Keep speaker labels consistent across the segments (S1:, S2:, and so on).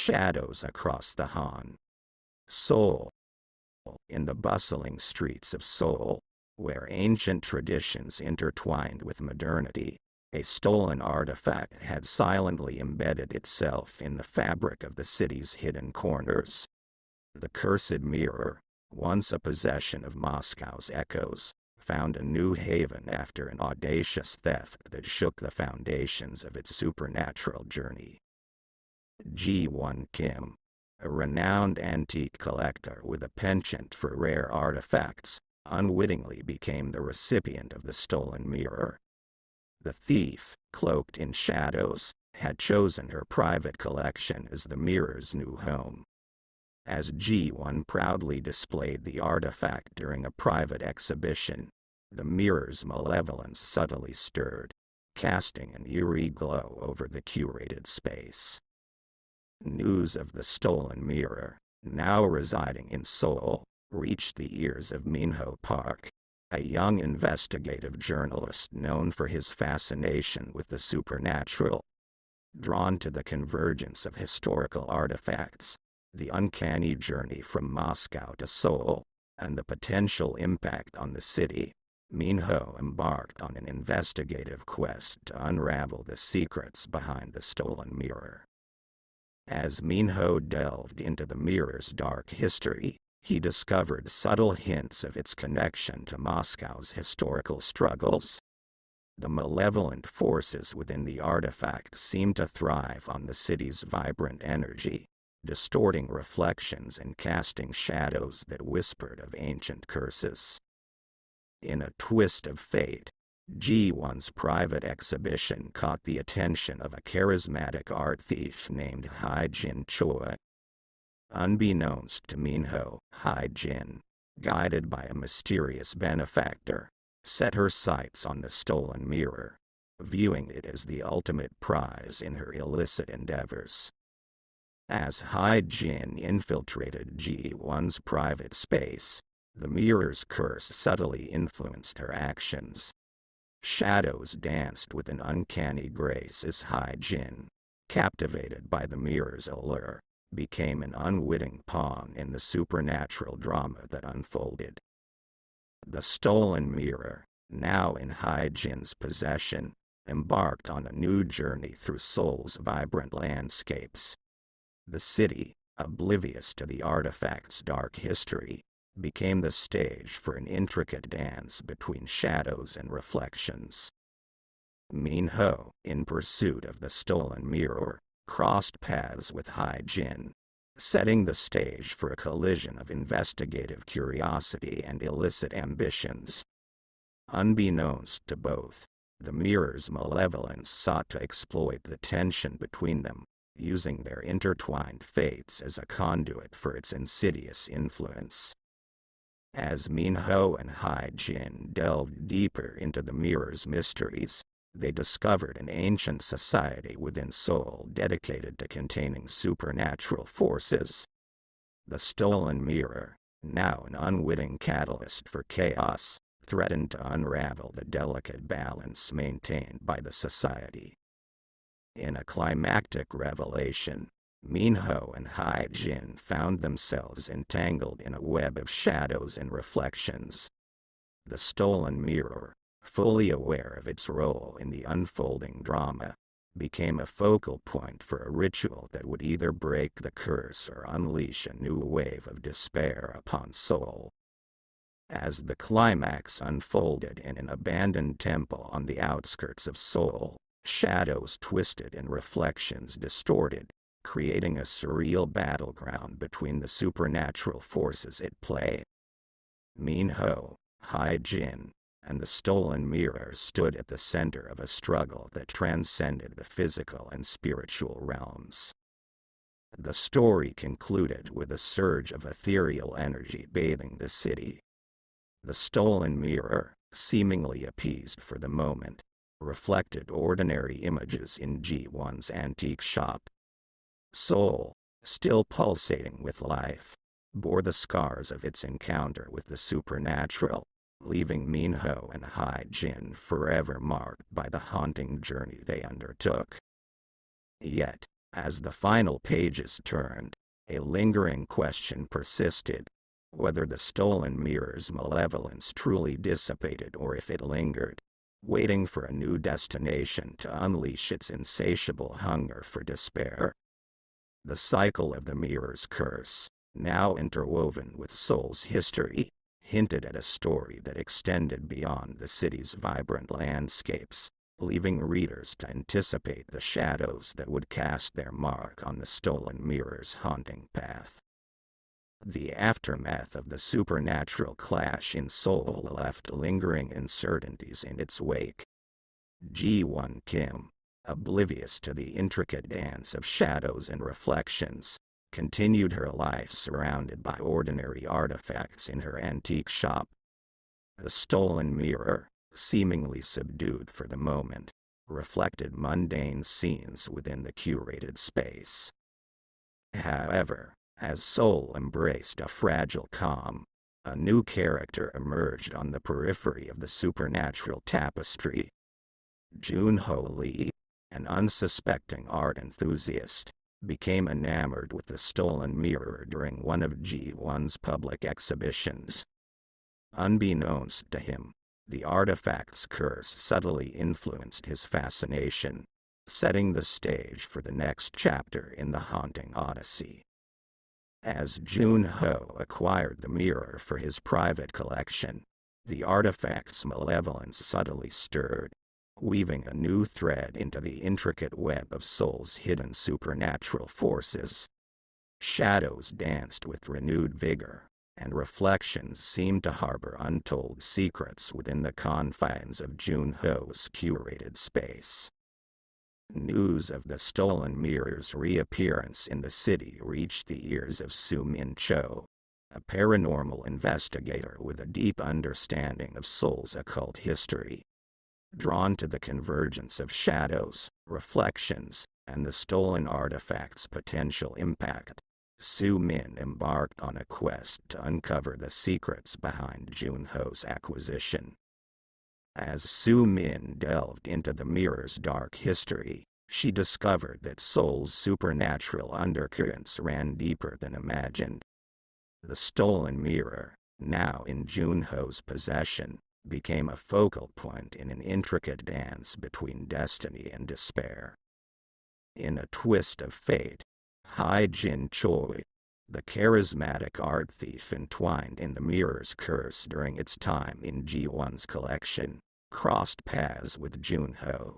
S1: Shadows across the Han. Seoul. In the bustling streets of Seoul, where ancient traditions intertwined with modernity, a stolen artifact had silently embedded itself in the fabric of the city's hidden corners. The cursed mirror, once a possession of Moscow's echoes, found a new haven after an audacious theft that shook the foundations of its supernatural journey. Ji-won Kim, a renowned antique collector with a penchant for rare artifacts, unwittingly became the recipient of the stolen mirror. The thief, cloaked in shadows, had chosen her private collection as the mirror's new home. As Ji-won proudly displayed the artifact during a private exhibition, the mirror's malevolence subtly stirred, casting an eerie glow over the curated space. News of the stolen mirror, now residing in Seoul, reached the ears of Minho Park, a young investigative journalist known for his fascination with the supernatural. Drawn to the convergence of historical artifacts, the uncanny journey from Moscow to Seoul, and the potential impact on the city, Minho embarked on an investigative quest to unravel the secrets behind the stolen mirror. As Minho delved into the mirror's dark history, he discovered subtle hints of its connection to Moscow's historical struggles. The malevolent forces within the artifact seemed to thrive on the city's vibrant energy, distorting reflections and casting shadows that whispered of ancient curses. In a twist of fate, Ji-won's private exhibition caught the attention of a charismatic art thief named Hai-jin Choi. Unbeknownst to Minho, Hai-jin, guided by a mysterious benefactor, set her sights on the stolen mirror, viewing it as the ultimate prize in her illicit endeavors. As Hai-jin infiltrated Ji-won's private space, the mirror's curse subtly influenced her actions. Shadows danced with an uncanny grace as Hai-jin, captivated by the mirror's allure, became an unwitting pawn in the supernatural drama that unfolded. The stolen mirror, now in Hai-jin's possession, embarked on a new journey through Seoul's vibrant landscapes. The city, oblivious to the artifact's dark history, became the stage for an intricate dance between shadows and reflections. Minho, in pursuit of the stolen mirror, crossed paths with Hai-jin, setting the stage for a collision of investigative curiosity and illicit ambitions. Unbeknownst to both, the mirror's malevolence sought to exploit the tension between them, using their intertwined fates as a conduit for its insidious influence. As Minho and Hai-jin delved deeper into the mirror's mysteries, they discovered an ancient society within Seoul dedicated to containing supernatural forces. The stolen mirror, now an unwitting catalyst for chaos, threatened to unravel the delicate balance maintained by the society. In a climactic revelation, Minho and Hai-jin found themselves entangled in a web of shadows and reflections. The stolen mirror, fully aware of its role in the unfolding drama, became a focal point for a ritual that would either break the curse or unleash a new wave of despair upon Seoul. As the climax unfolded in an abandoned temple on the outskirts of Seoul, shadows twisted and reflections distorted, creating a surreal battleground between the supernatural forces at play. Minho, Hai-jin, and the stolen mirror stood at the center of a struggle that transcended the physical and spiritual realms. The story concluded with a surge of ethereal energy bathing the city. The stolen mirror, seemingly appeased for the moment, reflected ordinary images in Ji-won's antique shop. Seoul, still pulsating with life, bore the scars of its encounter with the supernatural, leaving Minho and Hai-jin forever marked by the haunting journey they undertook. Yet, As the final pages turned, a lingering question persisted: whether the stolen mirror's malevolence truly dissipated or if it lingered, waiting for a new destination to unleash its insatiable hunger for despair. The cycle of the mirror's curse, now interwoven with Seoul's history, hinted at a story that extended beyond the city's vibrant landscapes, leaving readers to anticipate the shadows that would cast their mark on the stolen mirror's haunting path. The aftermath of the supernatural clash in Seoul left lingering uncertainties in its wake. Ji-won Kim, oblivious to the intricate dance of shadows and reflections, continued her life surrounded by ordinary artifacts in her antique shop. The stolen mirror, seemingly subdued for the moment, reflected mundane scenes within the curated space. However, as Seoul embraced a fragile calm, a new character emerged on the periphery of the supernatural tapestry. Jun-ho Lee, an unsuspecting art enthusiast, became enamored with the stolen mirror during one of Ji-won's public exhibitions. Unbeknownst to him, the artifact's curse subtly influenced his fascination, setting the stage for the next chapter in the haunting odyssey. As Jun-ho acquired the mirror for his private collection, the artifact's malevolence subtly stirred, weaving a new thread into the intricate web of Seoul's hidden supernatural forces. Shadows danced with renewed vigor, and reflections seemed to harbor untold secrets within the confines of Jun-ho's curated space. News of the stolen mirror's reappearance in the city reached the ears of Soo-min Cho, a paranormal investigator with a deep understanding of Seoul's occult history. Drawn to the convergence of shadows, reflections, and the stolen artifact's potential impact, Soo-min embarked on a quest to uncover the secrets behind Jun-ho's acquisition. As Soo-min delved into the mirror's dark history, she discovered that Seoul's supernatural undercurrents ran deeper than imagined. The stolen mirror, now in Jun-ho's possession, became a focal point in an intricate dance between destiny and despair. In a twist of fate, Jin Choi, the charismatic art thief entwined in the mirror's curse during its time in Ji-won's collection, crossed paths with Jun-ho.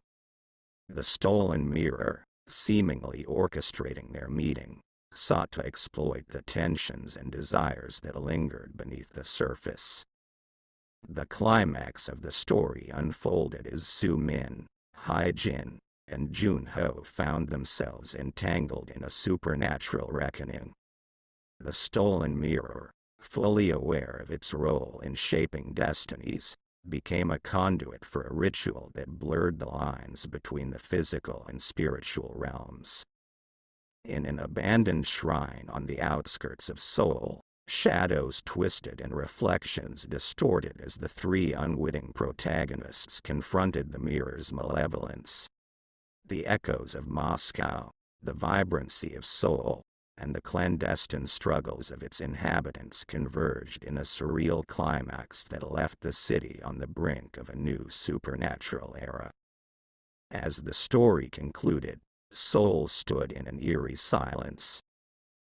S1: The stolen mirror, seemingly orchestrating their meeting, sought to exploit the tensions and desires that lingered beneath the surface. The climax of the story unfolded as Soo-min, Jin, and Jun-ho found themselves entangled in a supernatural reckoning. The stolen mirror, fully aware of its role in shaping destinies, became a conduit for a ritual that blurred the lines between the physical and spiritual realms. In an abandoned shrine on the outskirts of Seoul, shadows twisted and reflections distorted as the three unwitting protagonists confronted the mirror's malevolence. The echoes of Moscow, the vibrancy of Seoul, and the clandestine struggles of its inhabitants converged in a surreal climax that left the city on the brink of a new supernatural era. As the story concluded, Seoul stood in an eerie silence.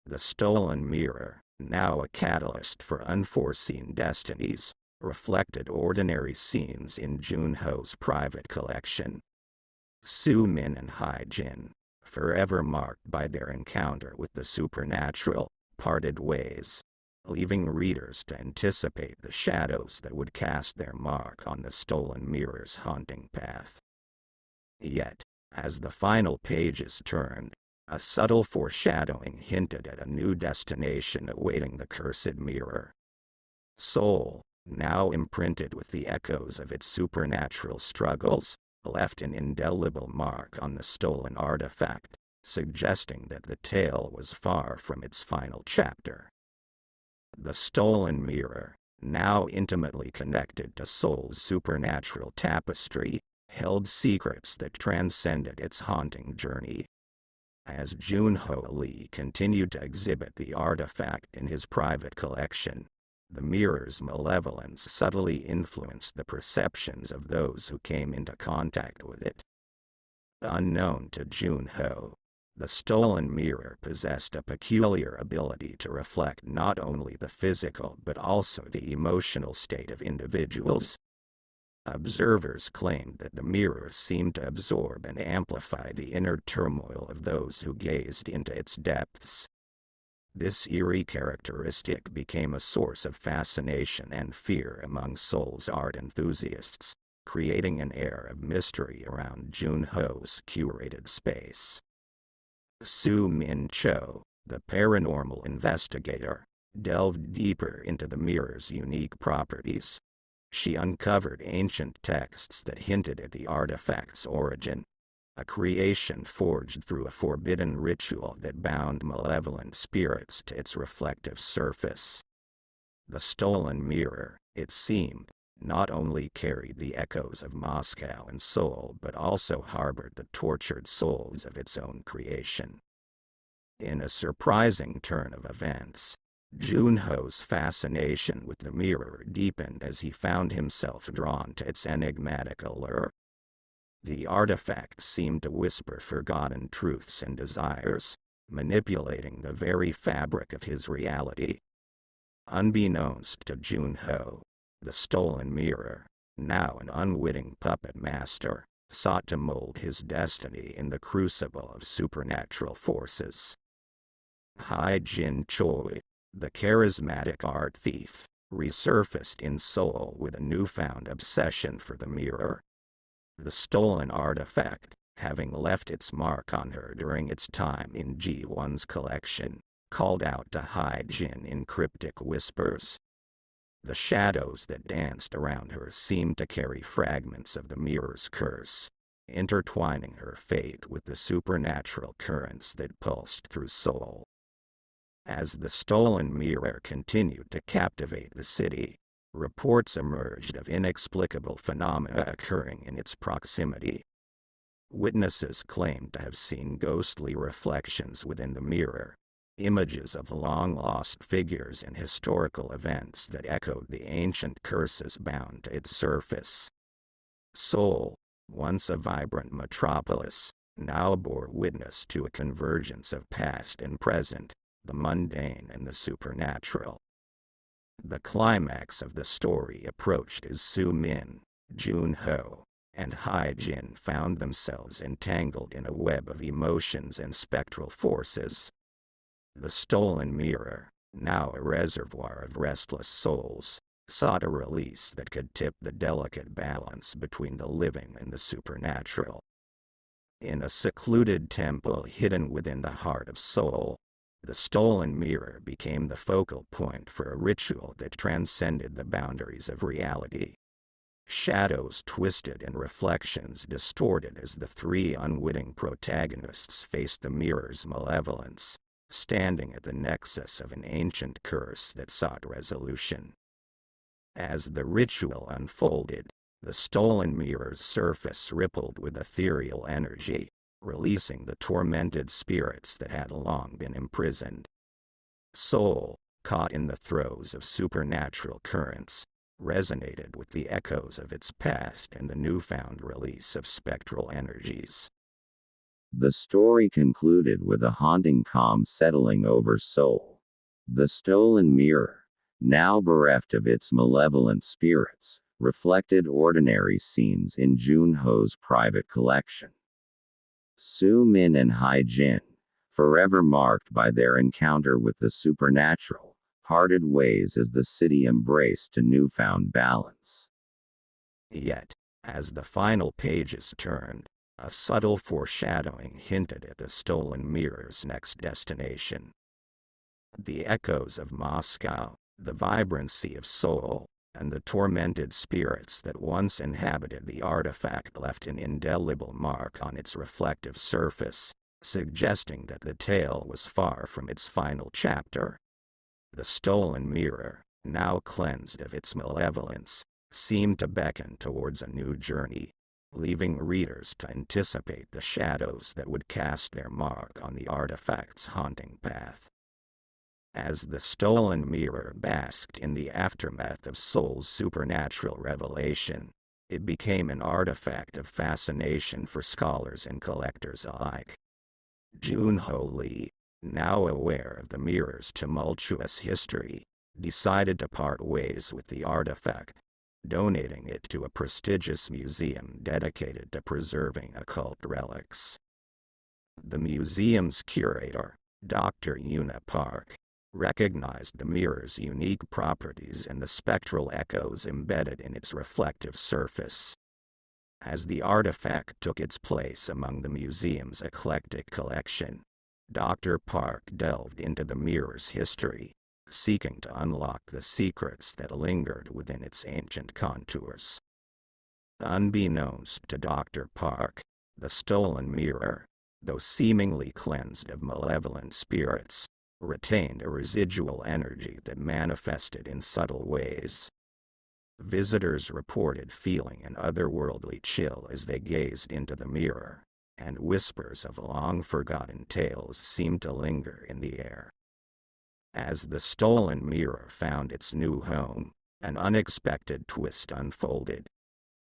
S1: The stolen mirror, now a catalyst for unforeseen destinies, reflected ordinary scenes in Jun-ho's private collection. Soo-min and Jin, forever marked by their encounter with the supernatural, parted ways, leaving readers to anticipate the shadows that would cast their mark on the stolen mirror's haunting path. Yet, as the final pages turned, a subtle foreshadowing hinted at a new destination awaiting the cursed mirror. Seoul, now imprinted with the echoes of its supernatural struggles, left an indelible mark on the stolen artifact, suggesting that the tale was far from its final chapter. The stolen mirror, now intimately connected to Seoul's supernatural tapestry, held secrets that transcended its haunting journey. As Junho Lee continued to exhibit the artifact in his private collection, the mirror's malevolence subtly influenced the perceptions of those who came into contact with it. Unknown to Junho, the stolen mirror possessed a peculiar ability to reflect not only the physical but also the emotional state of individuals. Observers claimed that the mirror seemed to absorb and amplify the inner turmoil of those who gazed into its depths. This eerie characteristic became a source of fascination and fear among Seoul's art enthusiasts, creating an air of mystery around Junho's curated space. Soo Min Cho, the paranormal investigator, delved deeper into the mirror's unique properties. She uncovered ancient texts that hinted at the artifact's origin, a creation forged through a forbidden ritual that bound malevolent spirits to its reflective surface. The stolen mirror, it seemed, not only carried the echoes of Moscow and Seoul but also harbored the tortured souls of its own creation. In a surprising turn of events, Junho's fascination with the mirror deepened as he found himself drawn to its enigmatic allure. The artifact seemed to whisper forgotten truths and desires, manipulating the very fabric of his reality. Unbeknownst to Junho, the stolen mirror, now an unwitting puppet master, sought to mold his destiny in the crucible of supernatural forces. Jin Choi, the charismatic art thief, resurfaced in Seoul with a newfound obsession for the mirror. The stolen artifact, having left its mark on her during its time in Ji-won's collection, called out to Jin in cryptic whispers. The shadows that danced around her seemed to carry fragments of the mirror's curse, intertwining her fate with the supernatural currents that pulsed through Seoul. As the stolen mirror continued to captivate the city, reports emerged of inexplicable phenomena occurring in its proximity. Witnesses claimed to have seen ghostly reflections within the mirror, images of long-lost figures and historical events that echoed the ancient curses bound to its surface. Seoul, once a vibrant metropolis, now bore witness to a convergence of past and present, the mundane and the supernatural. The climax of the story approached as Soo Min, Junho, and Jin found themselves entangled in a web of emotions and spectral forces. The stolen mirror, now a reservoir of restless souls, sought a release that could tip the delicate balance between the living and the supernatural. In a secluded temple hidden within the heart of Seoul, the stolen mirror became the focal point for a ritual that transcended the boundaries of reality. Shadows twisted and reflections distorted as the three unwitting protagonists faced the mirror's malevolence, standing at the nexus of an ancient curse that sought resolution. As the ritual unfolded, the stolen mirror's surface rippled with ethereal energy, releasing the tormented spirits that had long been imprisoned. Seoul, caught in the throes of supernatural currents, resonated with the echoes of its past and the newfound release of spectral energies.
S2: The story concluded with a haunting calm settling over Seoul. The stolen mirror, now bereft of its malevolent spirits, reflected ordinary scenes in Junho's private collection. Soo Min and Jin, forever marked by their encounter with the supernatural, parted ways as the city embraced a newfound balance.
S1: Yet, as the final pages turned, a subtle foreshadowing hinted at the stolen mirror's next destination. The echoes of Moscow, the vibrancy of Seoul, and the tormented spirits that once inhabited the artifact left an indelible mark on its reflective surface, suggesting that the tale was far from its final chapter. The stolen mirror, now cleansed of its malevolence, seemed to beckon towards a new journey, leaving readers to anticipate the shadows that would cast their mark on the artifact's haunting path. As the stolen mirror basked in the aftermath of Seoul's supernatural revelation, it became an artifact of fascination for scholars and collectors alike. Junho Lee, now aware of the mirror's tumultuous history, decided to part ways with the artifact, donating it to a prestigious museum dedicated to preserving occult relics. The museum's curator, Dr. Yuna Park, recognized the mirror's unique properties and the spectral echoes embedded in its reflective surface. As the artifact took its place among the museum's eclectic collection, Dr. Park delved into the mirror's history, seeking to unlock the secrets that lingered within its ancient contours. Unbeknownst to Dr. Park, the stolen mirror, though seemingly cleansed of malevolent spirits, retained a residual energy that manifested in subtle ways. Visitors reported feeling an otherworldly chill as they gazed into the mirror, and whispers of long-forgotten tales seemed to linger in the air. As the stolen mirror found its new home, an unexpected twist unfolded.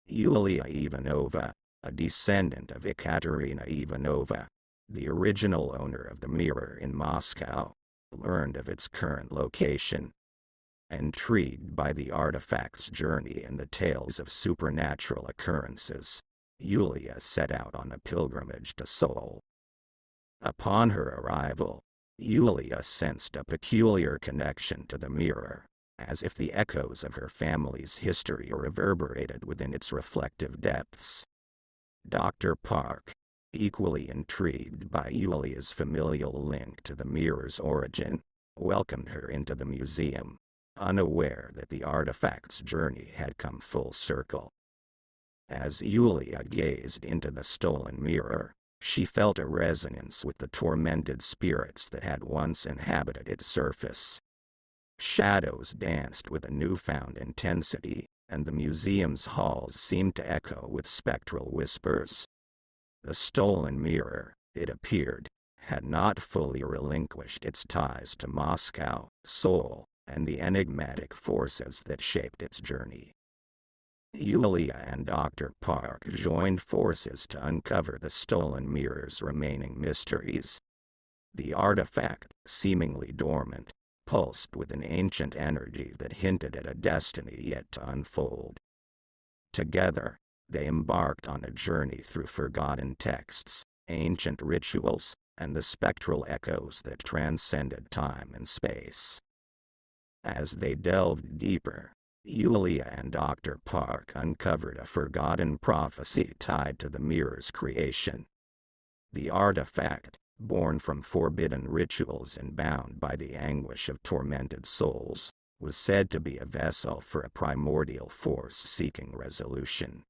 S1: Yulia Ivanova, a descendant of Ekaterina Ivanova, the original owner of the mirror in Moscow, learned of its current location. Intrigued by the artifact's journey and the tales of supernatural occurrences, Yulia set out on a pilgrimage to Seoul. Upon her arrival, Yulia sensed a peculiar connection to the mirror, as if the echoes of her family's history reverberated within its reflective depths. Dr. Park, equally intrigued by Yulia's familial link to the mirror's origin, welcomed her into the museum, unaware that the artifact's journey had come full circle. As Yulia gazed into the stolen mirror, she felt a resonance with the tormented spirits that had once inhabited its surface. Shadows danced with a newfound intensity, and the museum's halls seemed to echo with spectral whispers. The stolen mirror, it appeared, had not fully relinquished its ties to Moscow, Seoul, and the enigmatic forces that shaped its journey. Yulia and Dr. Park joined forces to uncover the stolen mirror's remaining mysteries. The artifact, seemingly dormant, pulsed with an ancient energy that hinted at a destiny yet to unfold. Together, they embarked on a journey through forgotten texts, ancient rituals, and the spectral echoes that transcended time and space. As they delved deeper, Yulia and Dr. Park uncovered a forgotten prophecy tied to the mirror's creation. The artifact, born from forbidden rituals and bound by the anguish of tormented souls, was said to be a vessel for a primordial force seeking resolution.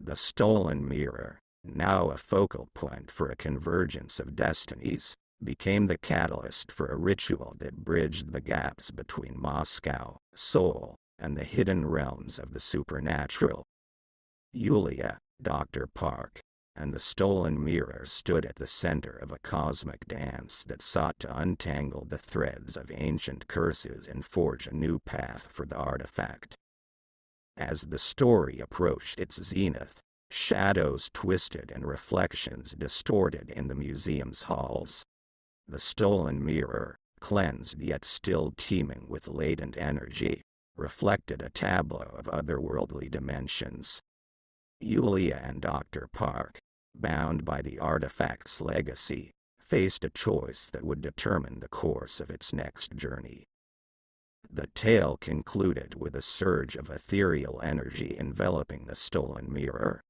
S1: The stolen mirror, now a focal point for a convergence of destinies, became the catalyst for a ritual that bridged the gaps between Moscow, Seoul, and the hidden realms of the supernatural. Yulia, Dr. Park, and the stolen mirror stood at the center of a cosmic dance that sought to untangle the threads of ancient curses and forge a new path for the artifact. As the story approached its zenith, shadows twisted and reflections distorted in the museum's halls. The stolen mirror, cleansed yet still teeming with latent energy, reflected a tableau of otherworldly dimensions. Yulia and Dr. Park, bound by the artifact's legacy, faced a choice that would determine the course of its next journey. The tale concluded with a surge of ethereal energy enveloping the stolen mirror.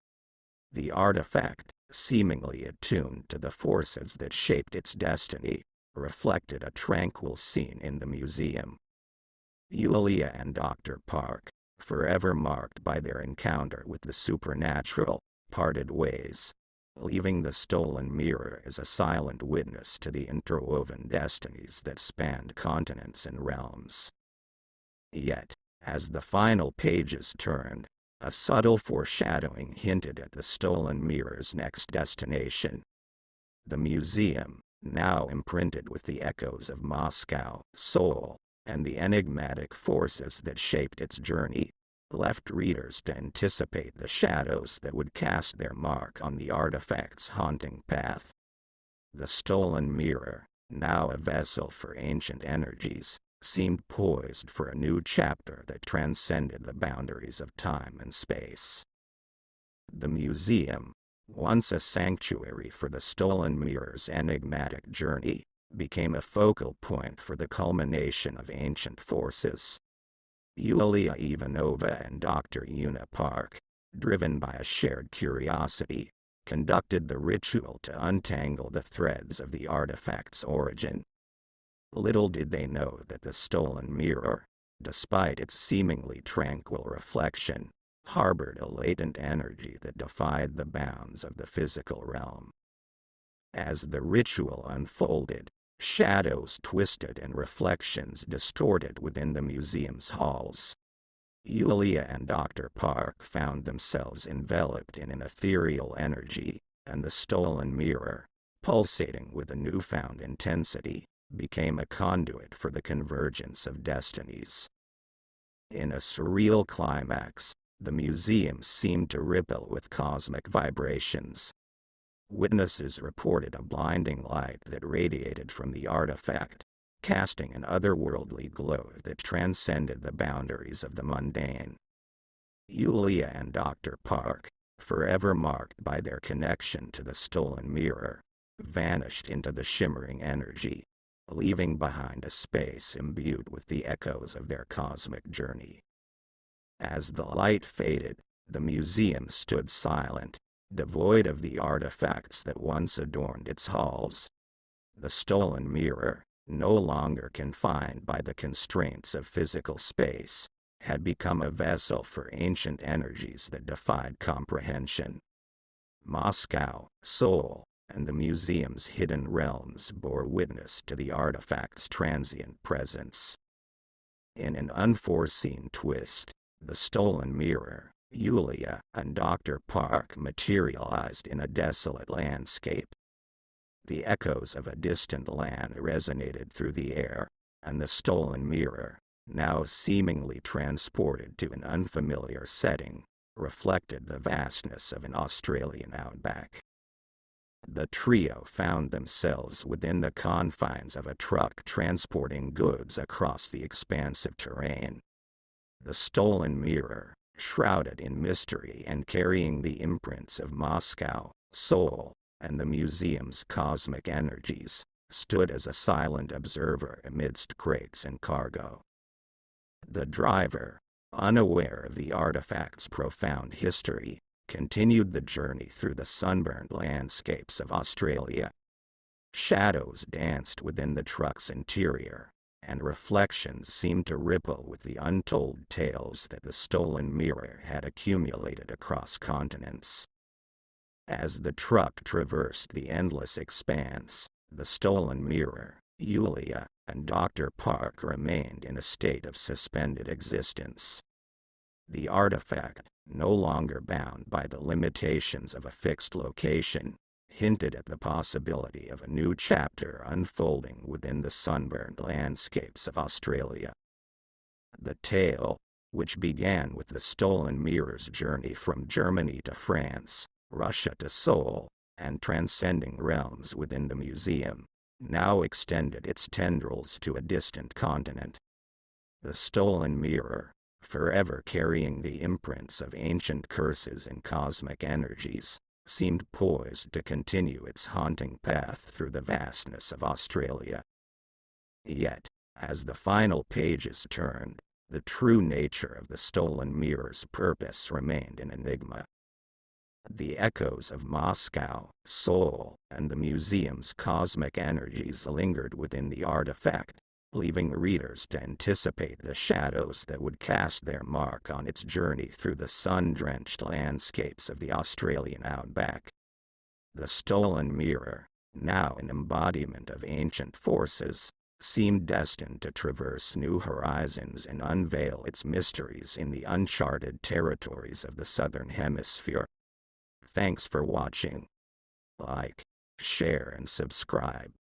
S1: The artifact, seemingly attuned to the forces that shaped its destiny, reflected a tranquil scene in the museum. Yulia and Dr. Park, forever marked by their encounter with the supernatural, parted ways, leaving the stolen mirror as a silent witness to the interwoven destinies that spanned continents and realms. Yet, as the final pages turned, A subtle foreshadowing hinted at the stolen mirror's next destination. The museum, now imprinted with the echoes of Moscow, Seoul, and the enigmatic forces that shaped its journey, left readers to anticipate the shadows that would cast their mark on the artifact's haunting path. The stolen mirror, now a vessel for ancient energies, seemed poised for a new chapter that transcended the boundaries of time and space. The museum, once a sanctuary for the stolen mirror's enigmatic journey, became a focal point for the culmination of ancient forces. Yulia Ivanova and Dr. Una Park, driven by a shared curiosity, conducted the ritual to untangle the threads of the artifact's origin. Little did they know that the stolen mirror, despite its seemingly tranquil reflection, harbored a latent energy that defied the bounds of the physical realm. As the ritual unfolded, shadows twisted and reflections distorted within the museum's halls. Yulia and Dr. Park found themselves enveloped in an ethereal energy, and the stolen mirror, pulsating with a newfound intensity, became a conduit for the convergence of destinies. In a surreal climax, the museum seemed to ripple with cosmic vibrations. Witnesses reported a blinding light that radiated from the artifact, casting an otherworldly glow that transcended the boundaries of the mundane. Yulia and Dr. Park, forever marked by their connection to the stolen mirror, vanished into the shimmering energy, leaving behind a space imbued with the echoes of their cosmic journey. As the light faded, the museum stood silent, devoid of the artifacts that once adorned its halls. The stolen mirror, no longer confined by the constraints of physical space, had become a vessel for ancient energies that defied comprehension. Moscow, Seoul, and the museum's hidden realms bore witness to the artifact's transient presence. In an unforeseen twist, the stolen mirror, Yulia, and Dr. Park materialized in a desolate landscape. The echoes of a distant land resonated through the air, and the stolen mirror, now seemingly transported to an unfamiliar setting, reflected the vastness of an Australian outback. The trio found themselves within the confines of a truck transporting goods across the expansive terrain. The stolen mirror, shrouded in mystery and carrying the imprints of Moscow, Seoul, and the museum's cosmic energies, stood as a silent observer amidst crates and cargo. The driver, unaware of the artifact's profound history, continued the journey through the sunburned landscapes of Australia. Shadows danced within the truck's interior, and reflections seemed to ripple with the untold tales that the stolen mirror had accumulated across continents. As the truck traversed the endless expanse, the stolen mirror, Yulia, and Dr. Park remained in a state of suspended existence. The artifact, no longer bound by the limitations of a fixed location, hinted at the possibility of a new chapter unfolding within the sunburned landscapes of Australia. The tale, which began with the stolen mirror's journey from Germany to France, Russia to Seoul, and transcending realms within the museum, now extended its tendrils to a distant continent. The stolen mirror, forever carrying the imprints of ancient curses and cosmic energies, seemed poised to continue its haunting path through the vastness of Australia. Yet, as the final pages turned, the true nature of the stolen mirror's purpose remained an enigma. The echoes of Moscow, Seoul, and the museum's cosmic energies lingered within the artifact, leaving readers to anticipate the shadows that would cast their mark on its journey through the sun-drenched landscapes of the Australian outback. The stolen mirror, now an embodiment of ancient forces, seemed destined to traverse new horizons and unveil its mysteries in the uncharted territories of the Southern Hemisphere. Thanks for watching. Like, share, and subscribe.